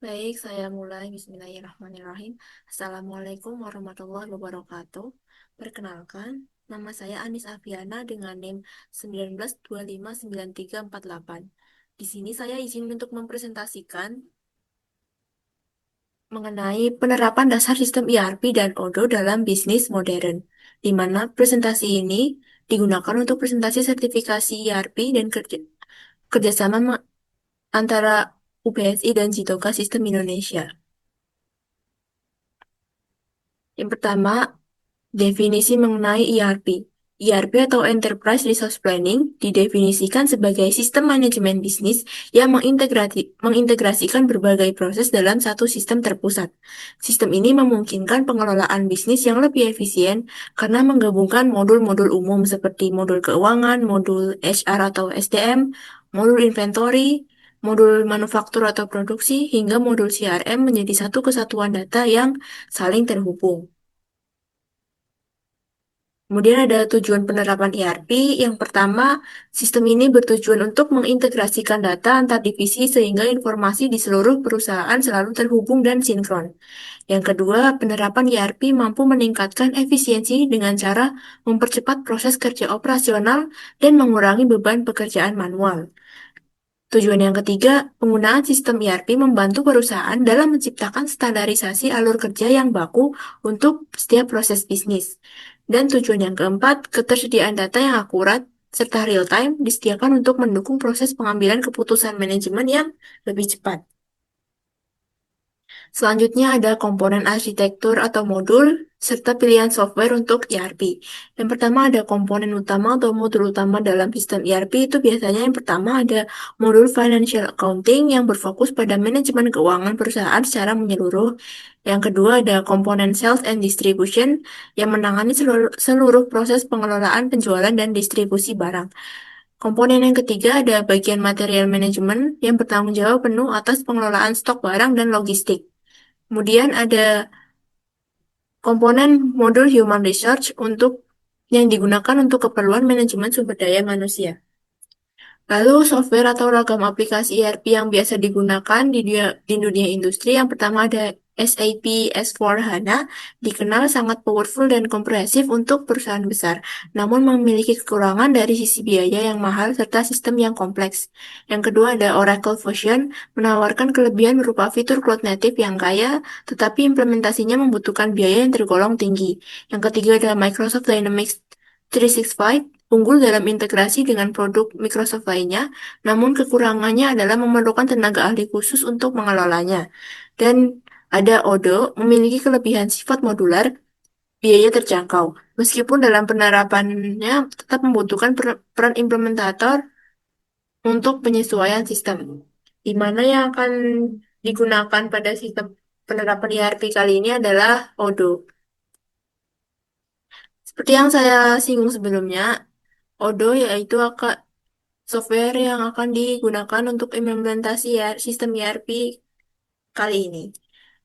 Baik, saya mulai. Bismillahirrahmanirrahim. Assalamualaikum warahmatullahi wabarakatuh. Perkenalkan, nama saya Anis Afiana dengan NIM 19259348. Di sini saya izin untuk mempresentasikan mengenai penerapan dasar sistem ERP dan ODO dalam bisnis modern, di mana presentasi ini digunakan untuk presentasi sertifikasi ERP dan kerjasama antara UBSI dan Jitoka Sistem Indonesia. Yang pertama, definisi mengenai ERP. ERP atau Enterprise Resource Planning didefinisikan sebagai sistem manajemen bisnis yang mengintegrasikan berbagai proses dalam satu sistem terpusat. Sistem ini memungkinkan pengelolaan bisnis yang lebih efisien karena menggabungkan modul-modul umum seperti modul keuangan, modul HR atau SDM, modul inventory, modul manufaktur atau produksi, hingga modul CRM menjadi satu kesatuan data yang saling terhubung. Kemudian ada tujuan penerapan ERP. Yang pertama, sistem ini bertujuan untuk mengintegrasikan data antar divisi sehingga informasi di seluruh perusahaan selalu terhubung dan sinkron. Yang kedua, penerapan ERP mampu meningkatkan efisiensi dengan cara mempercepat proses kerja operasional dan mengurangi beban pekerjaan manual. Tujuan yang ketiga, penggunaan sistem ERP membantu perusahaan dalam menciptakan standarisasi alur kerja yang baku untuk setiap proses bisnis. Dan tujuan yang keempat, ketersediaan data yang akurat serta real-time disediakan untuk mendukung proses pengambilan keputusan manajemen yang lebih cepat. Selanjutnya ada komponen arsitektur atau modul, serta pilihan software untuk ERP. Yang pertama ada komponen utama atau modul utama dalam sistem ERP itu biasanya yang pertama ada modul Financial Accounting yang berfokus pada manajemen keuangan perusahaan secara menyeluruh. Yang kedua ada komponen Sales and Distribution yang menangani seluruh proses pengelolaan penjualan dan distribusi barang. Komponen yang ketiga ada bagian material manajemen yang bertanggung jawab penuh atas pengelolaan stok barang dan logistik. Kemudian ada komponen modul Human Research yang digunakan untuk keperluan manajemen sumber daya manusia. Lalu software atau ragam aplikasi ERP yang biasa digunakan di dunia industri, yang pertama ada SAP S/4HANA, dikenal sangat powerful dan komprehensif untuk perusahaan besar, namun memiliki kekurangan dari sisi biaya yang mahal serta sistem yang kompleks. Yang kedua ada Oracle Fusion, menawarkan kelebihan berupa fitur cloud native yang kaya, tetapi implementasinya membutuhkan biaya yang tergolong tinggi. Yang ketiga ada Microsoft Dynamics 365, unggul dalam integrasi dengan produk Microsoft lainnya, namun kekurangannya adalah memerlukan tenaga ahli khusus untuk mengelolanya. Dan ada Odoo, memiliki kelebihan sifat modular, biaya terjangkau. Meskipun dalam penerapannya tetap membutuhkan peran implementator untuk penyesuaian sistem, di mana yang akan digunakan pada sistem penerapan ERP kali ini adalah Odoo. Seperti yang saya singgung sebelumnya, Odoo yaitu software yang akan digunakan untuk implementasi sistem ERP kali ini.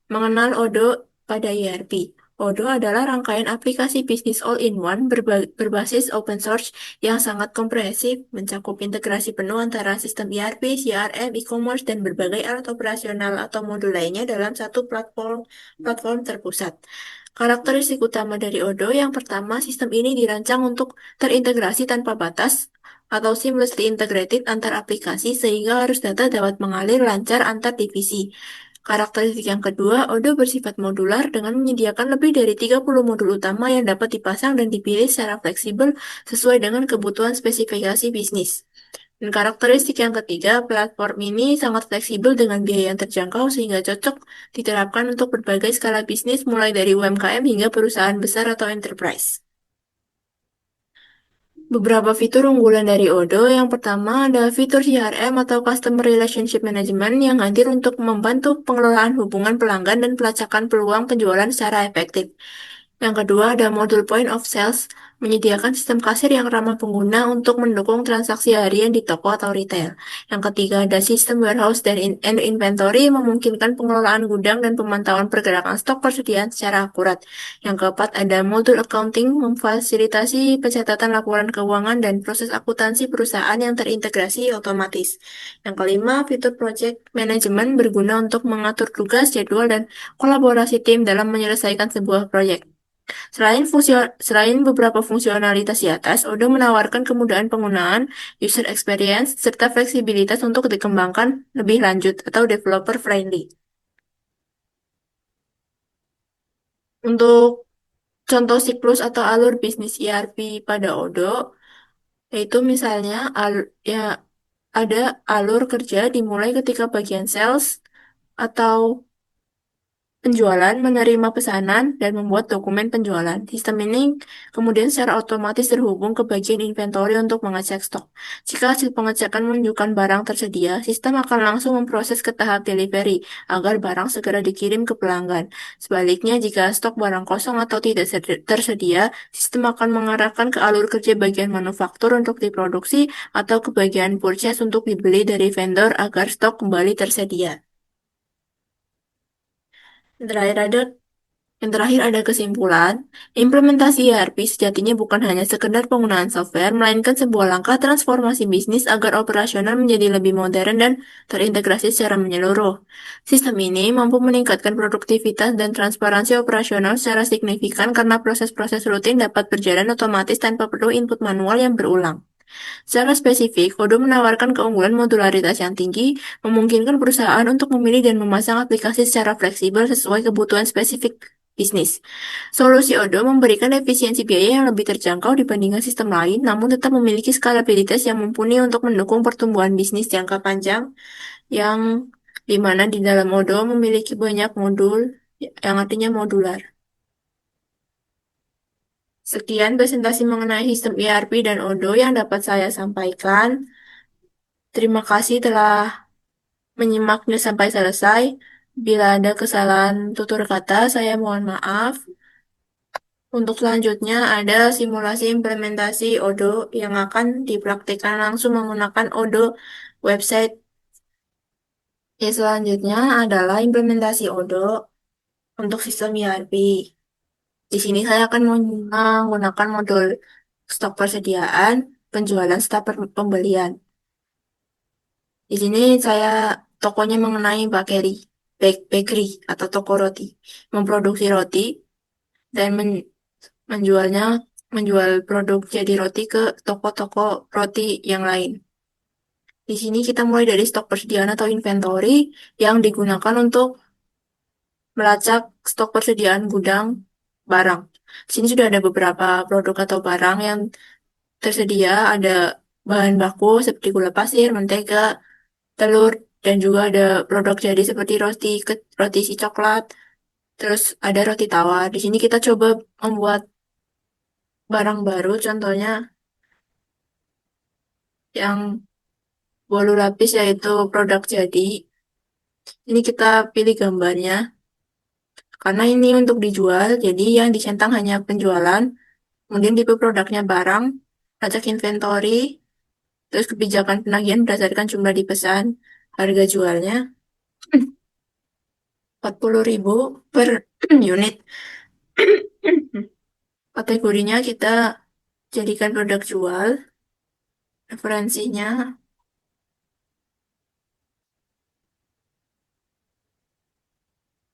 Mengenal Odoo pada ERP. Odoo adalah rangkaian aplikasi bisnis all-in-one berbasis open source yang sangat komprehensif, mencakup integrasi penuh antara sistem ERP, CRM, e-commerce, dan berbagai alat operasional atau modul lainnya dalam satu platform terpusat. Karakteristik utama dari Odoo yang pertama, sistem ini dirancang untuk terintegrasi tanpa batas atau seamlessly integrated antar aplikasi sehingga arus data dapat mengalir lancar antar divisi. Karakteristik yang kedua, Odoo bersifat modular dengan menyediakan lebih dari 30 modul utama yang dapat dipasang dan dipilih secara fleksibel sesuai dengan kebutuhan spesifikasi bisnis. Dan karakteristik yang ketiga, platform ini sangat fleksibel dengan biaya yang terjangkau sehingga cocok diterapkan untuk berbagai skala bisnis mulai dari UMKM hingga perusahaan besar atau enterprise. Beberapa fitur unggulan dari Odoo, yang pertama ada fitur CRM atau Customer Relationship Management yang hadir untuk membantu pengelolaan hubungan pelanggan dan pelacakan peluang penjualan secara efektif. Yang kedua ada modul point of sales, menyediakan sistem kasir yang ramah pengguna untuk mendukung transaksi harian di toko atau retail. Yang ketiga ada sistem warehouse dan and inventory, memungkinkan pengelolaan gudang dan pemantauan pergerakan stok persediaan secara akurat. Yang keempat ada modul accounting, memfasilitasi pencatatan laporan keuangan dan proses akuntansi perusahaan yang terintegrasi otomatis. Yang kelima, fitur project management berguna untuk mengatur tugas, jadwal, dan kolaborasi tim dalam menyelesaikan sebuah proyek. Selain beberapa fungsionalitas di atas, Odoo menawarkan kemudahan penggunaan, user experience, serta fleksibilitas untuk dikembangkan lebih lanjut atau developer friendly. Untuk contoh siklus atau alur bisnis ERP pada Odoo, yaitu misalnya ya ada alur kerja dimulai ketika bagian sales atau penjualan menerima pesanan dan membuat dokumen penjualan. Sistem ini kemudian secara otomatis terhubung ke bagian inventory untuk mengecek stok. Jika hasil pengecekan menunjukkan barang tersedia, sistem akan langsung memproses ke tahap delivery agar barang segera dikirim ke pelanggan. Sebaliknya, jika stok barang kosong atau tidak tersedia, sistem akan mengarahkan ke alur kerja bagian manufaktur untuk diproduksi atau ke bagian purchase untuk dibeli dari vendor agar stok kembali tersedia. Yang terakhir ada Yang terakhir ada kesimpulan, implementasi ERP sejatinya bukan hanya sekedar penggunaan software, melainkan sebuah langkah transformasi bisnis agar operasional menjadi lebih modern dan terintegrasi secara menyeluruh. Sistem ini mampu meningkatkan produktivitas dan transparansi operasional secara signifikan karena proses-proses rutin dapat berjalan otomatis tanpa perlu input manual yang berulang. Secara spesifik, Odoo menawarkan keunggulan modularitas yang tinggi, memungkinkan perusahaan untuk memilih dan memasang aplikasi secara fleksibel sesuai kebutuhan spesifik bisnis. Solusi Odoo memberikan efisiensi biaya yang lebih terjangkau dibandingkan sistem lain, namun tetap memiliki skalabilitas yang mumpuni untuk mendukung pertumbuhan bisnis jangka panjang, yang dimana di dalam Odoo memiliki banyak modul, yang artinya modular. Sekian presentasi mengenai sistem ERP dan Odoo yang dapat saya sampaikan. Terima kasih telah menyimaknya sampai selesai. Bila ada kesalahan tutur kata, saya mohon maaf. Untuk selanjutnya ada simulasi implementasi Odoo yang akan dipraktikkan langsung menggunakan Odoo website. Yang selanjutnya adalah implementasi Odoo untuk sistem ERP. Di sini saya akan menggunakan modul stok persediaan, penjualan, serta pembelian. Di sini saya tokonya mengenai bakery atau toko roti, memproduksi roti dan menjualnya, menjual produk jadi roti ke toko-toko roti yang lain. Di sini kita mulai dari stok persediaan atau inventory yang digunakan untuk melacak stok persediaan gudang barang. Di sini sudah ada beberapa produk atau barang yang tersedia, ada bahan baku seperti gula pasir, mentega, telur, dan juga ada produk jadi seperti roti isi coklat, terus ada roti tawar. Di sini kita coba membuat barang baru, contohnya yang bolu lapis yaitu produk jadi. Ini kita pilih gambarnya, karena ini untuk dijual, jadi yang dicentang hanya penjualan, kemudian tipe produknya barang, pajak inventory, terus kebijakan penagihan berdasarkan jumlah dipesan, harga jualnya 40.000 per unit. Kategorinya kita jadikan produk jual, referensinya,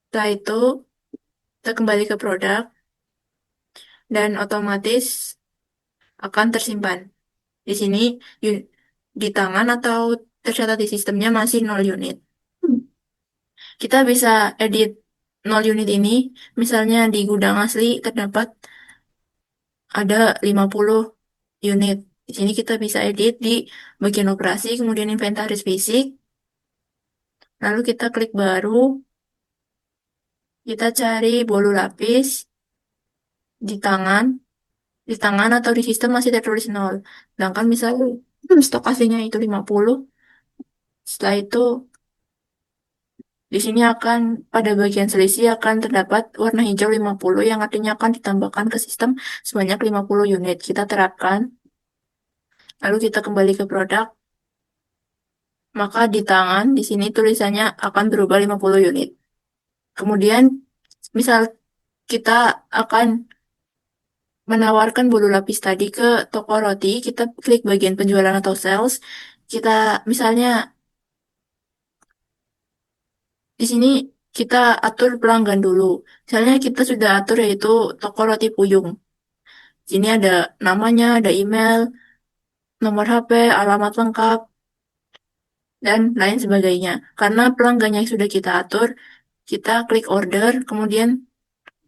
setelah itu kita kembali ke produk dan otomatis akan tersimpan. Di sini di tangan atau tercatat di sistemnya masih 0 unit. Kita bisa edit 0 unit ini, misalnya di gudang asli terdapat ada 50 unit. Di sini kita bisa edit di bagian operasi, kemudian inventaris fisik, lalu kita klik baru, kita cari bolu lapis di tangan, atau di sistem masih tertulis 0. Sedangkan misalnya stok aslinya itu 50, setelah itu Di sini akan pada bagian selisih akan terdapat warna hijau 50 yang artinya akan ditambahkan ke sistem sebanyak 50 unit. Kita terapkan, lalu kita kembali ke produk, maka di tangan di sini tulisannya akan berubah 50 unit. Kemudian misal kita akan menawarkan bolu lapis tadi ke toko roti, kita klik bagian penjualan atau sales. Kita misalnya di sini kita atur pelanggan dulu. Misalnya kita sudah atur yaitu toko roti Puyung. Di sini ada namanya, ada email, nomor HP, alamat lengkap, dan lain sebagainya. Karena pelanggannya yang sudah kita atur, kita klik order, kemudian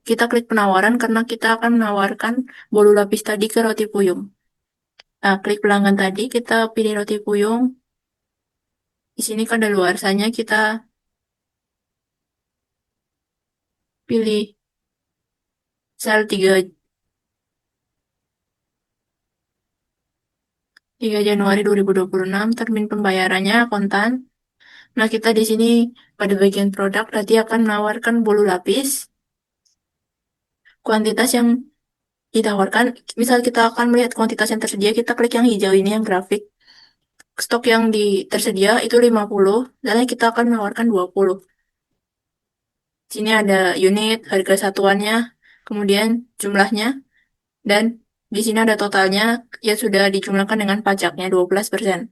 kita klik penawaran karena kita akan menawarkan bolu lapis tadi ke roti Puyung. Nah, klik pelanggan tadi, kita pilih roti Puyung. Di sini kadaluarsanya kita pilih sel 3 Januari 2026, termin pembayarannya kontan. Nah, kita di sini pada bagian produk berarti akan menawarkan bolu lapis. Kuantitas yang ditawarkan, misal kita akan melihat kuantitas yang tersedia, kita klik yang hijau ini yang grafik. Stok yang tersedia itu 50, dan kita akan menawarkan 20. Sini ada unit, harga satuannya, kemudian jumlahnya, dan di sini ada totalnya yang sudah dijumlahkan dengan pajaknya 12%.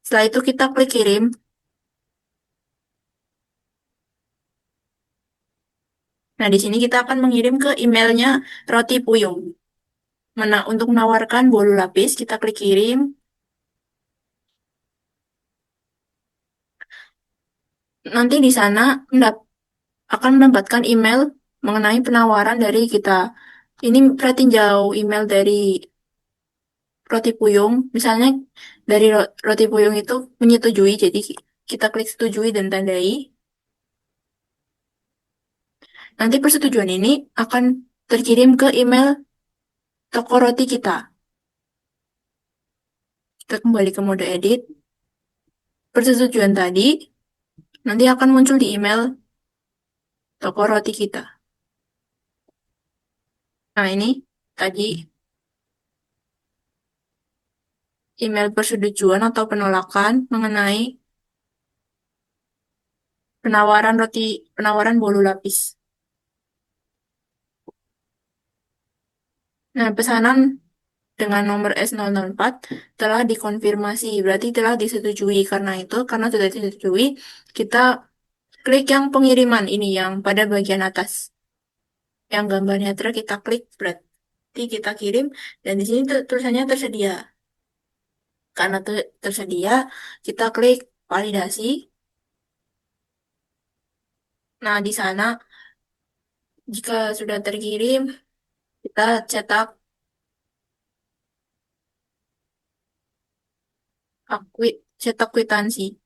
Setelah itu kita klik kirim. Nah, di sini kita akan mengirim ke emailnya Roti Puyung. Untuk menawarkan bolu lapis, kita klik kirim. Nanti di sana akan mendapatkan email mengenai penawaran dari kita. Ini berarti jauh email dari Roti Puyung. Misalnya dari Roti Puyung itu menyetujui, jadi kita klik setujui dan tandai. Nanti persetujuan ini akan terkirim ke email toko roti kita. Kita kembali ke mode edit. Persetujuan tadi nanti akan muncul di email toko roti kita. Nah, ini tadi email persetujuan atau penolakan mengenai penawaran bolu lapis. Nah, pesanan dengan nomor S004 telah dikonfirmasi, berarti telah disetujui. Karena sudah disetujui, kita klik yang pengiriman ini yang pada bagian atas. Yang gambarnya kita klik, berarti kita kirim, dan di sini tulisannya tersedia. Karena tersedia, kita klik validasi. Nah, di sana jika sudah terkirim, kita cetak kwitansi.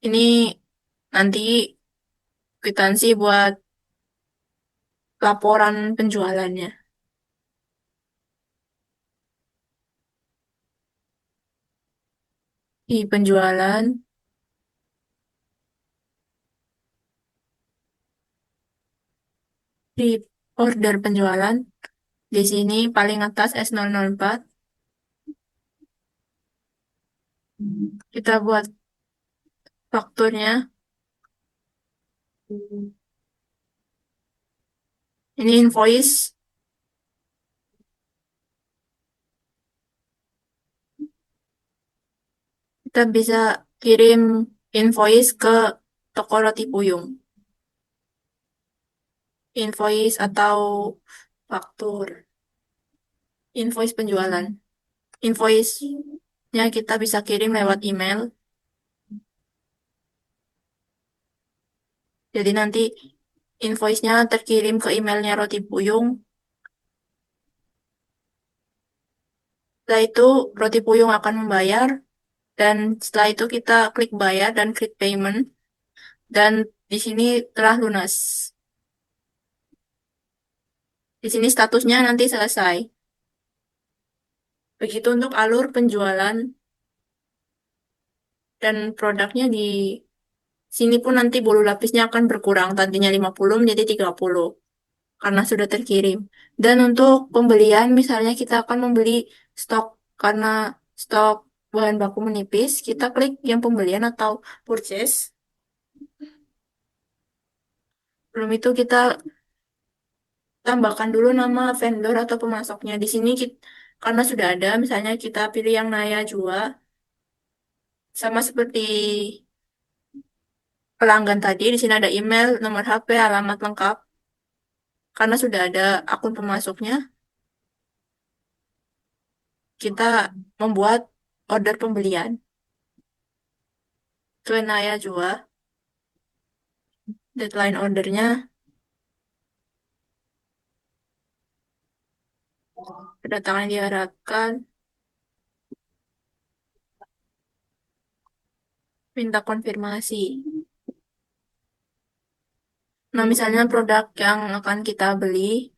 Ini nanti kwitansi buat laporan penjualannya. Di penjualan, di order penjualan, di sini paling atas S004, kita buat fakturnya. Ini invoice, kita bisa kirim invoice ke toko roti Puyung. Invoice atau faktur, invoice penjualan. Invoice-nya kita bisa kirim lewat email. Jadi nanti invoice-nya terkirim ke emailnya Roti Puyung. Setelah itu Roti Puyung akan membayar. Dan setelah itu kita klik bayar dan klik payment. Dan di sini telah lunas. Di sini statusnya nanti selesai. Begitu untuk alur penjualan dan produknya Sini pun nanti bulu lapisnya akan berkurang, tadinya 50 menjadi 30 karena sudah terkirim. Dan untuk pembelian, misalnya kita akan membeli stok karena stok bahan baku menipis, kita klik yang pembelian atau purchase. Belum itu kita tambahkan dulu nama vendor atau pemasoknya. Di sini karena sudah ada, misalnya kita pilih yang Naya Jua, sama seperti pelanggan tadi, di sini ada email, nomor HP, alamat lengkap. Karena sudah ada akun pemasoknya, kita membuat order pembelian ke Naya Jua. Deadline ordernya kedatangan diharapkan, minta konfirmasi. Nah, misalnya produk yang akan kita beli,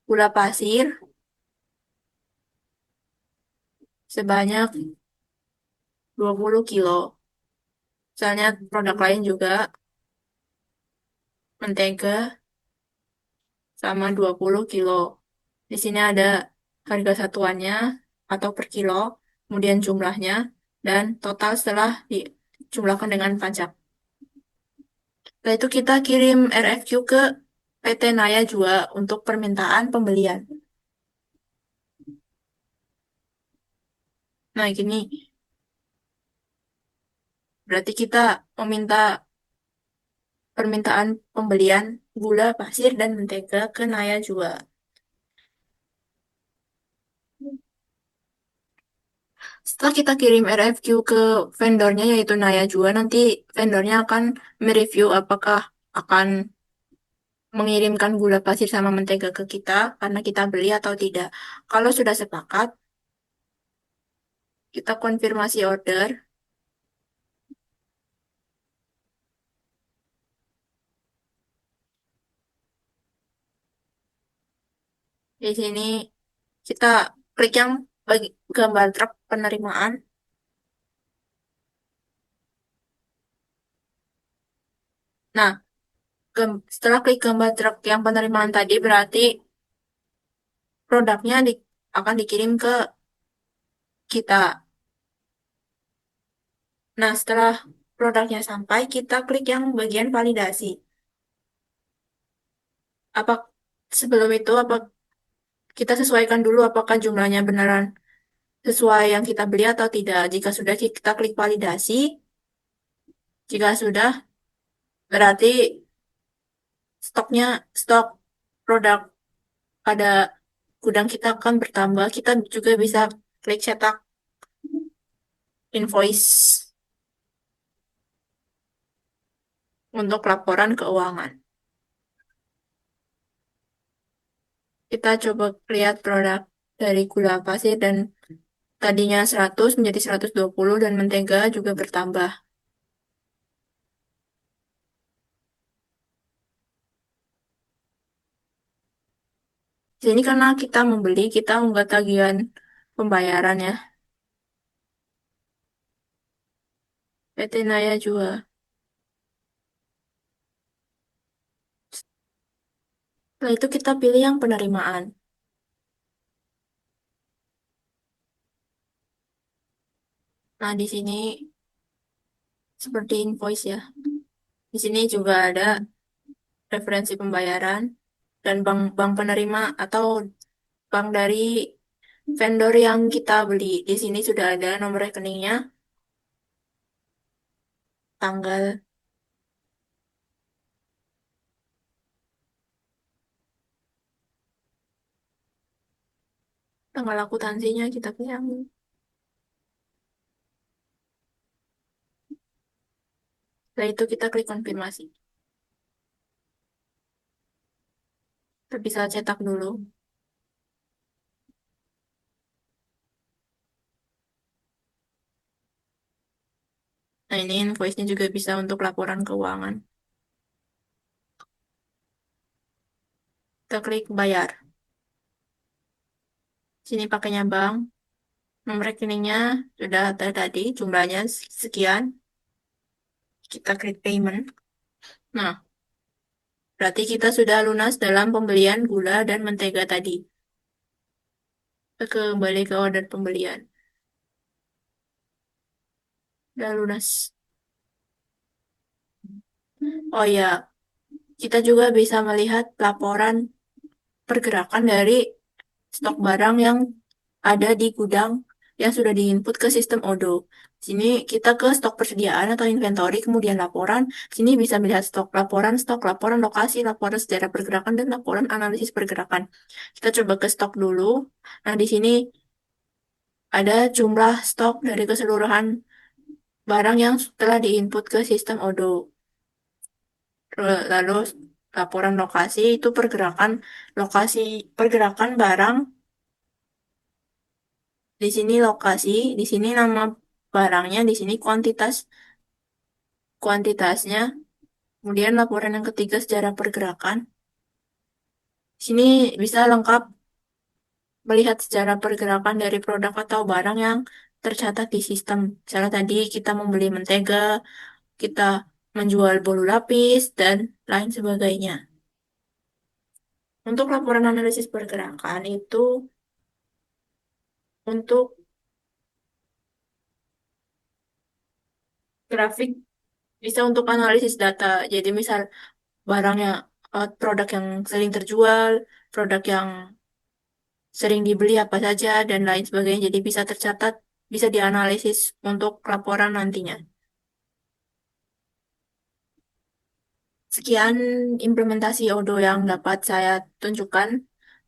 gula pasir sebanyak 20 kilo. Misalnya produk lain juga, mentega sama 20 kilo. Di sini ada harga satuannya atau per kilo, kemudian jumlahnya, dan total setelah dijumlahkan dengan pajak. Setelah itu kita kirim RFQ ke PT Naya Jua untuk permintaan pembelian. Nah, gini, berarti kita meminta permintaan pembelian gula pasir dan mentega ke Naya Jua. Setelah kita kirim RFQ ke vendornya yaitu Naya Jua, nanti vendornya akan mereview apakah akan mengirimkan gula pasir sama mentega ke kita karena kita beli atau tidak. Kalau sudah sepakat, kita konfirmasi order. Di sini kita klik yang bagi gambar truk penerimaan. Nah, setelah klik gambar truk yang penerimaan tadi berarti produknya akan dikirim ke kita. Nah, setelah produknya sampai, kita klik yang bagian validasi. Apa sebelum itu kita sesuaikan dulu apakah jumlahnya beneran sesuai yang kita beli atau tidak. Jika sudah kita klik validasi. Jika sudah berarti stok produk pada gudang kita akan bertambah. Kita juga bisa klik cetak invoice untuk laporan keuangan. Kita coba lihat produk dari gula pasir dan tadinya 100 menjadi 120 dan mentega juga bertambah. Jadi karena kita membeli, kita nggak tagihan pembayaran ya. PT Naya juga. Setelah itu kita pilih yang penerimaan. Nah, di sini seperti invoice ya. Di sini juga ada referensi pembayaran dan bank penerima atau bank dari vendor yang kita beli. Di sini sudah ada nomor rekeningnya, tanggal, tanggal akuntansinya kita pilih. Setelah itu kita klik konfirmasi. Kita bisa cetak dulu. Nah, ini invoice-nya juga bisa untuk laporan keuangan. Kita klik bayar. Sini pakainya bank. Nomor rekeningnya sudah ada tadi, jumlahnya sekian. Kita klik payment. Nah, berarti kita sudah lunas dalam pembelian gula dan mentega tadi. Kita kembali ke order pembelian. Sudah lunas. Oh ya, kita juga bisa melihat laporan pergerakan dari stok barang yang ada di gudang yang sudah diinput ke sistem Odoo. Sini kita ke stok persediaan atau inventory, kemudian laporan. Sini bisa melihat stok, laporan lokasi, laporan sejarah pergerakan, dan laporan analisis pergerakan. Kita coba ke stok dulu. Nah, di sini ada jumlah stok dari keseluruhan barang yang telah diinput ke sistem Odoo. Lalu laporan lokasi itu lokasi pergerakan barang. Di sini lokasi, di sini nama barangnya, di sini kuantitasnya. Kemudian laporan yang ketiga sejarah pergerakan. Di sini bisa lengkap melihat sejarah pergerakan dari produk atau barang yang tercatat di sistem. Misalnya tadi kita membeli mentega, kita menjual bolu lapis, dan lain sebagainya. Untuk laporan analisis pergerakan itu untuk grafik bisa untuk analisis data. Jadi misal barangnya produk yang sering terjual, produk yang sering dibeli apa saja, dan lain sebagainya. Jadi bisa tercatat, bisa dianalisis untuk laporan nantinya. Sekian implementasi Odoo yang dapat saya tunjukkan.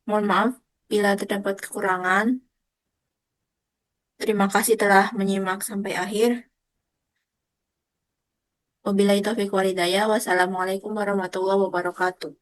Mohon maaf bila terdapat kekurangan. Terima kasih telah menyimak sampai akhir. Wabillahi taufiq walhidayah. Wassalamualaikum warahmatullahi wabarakatuh.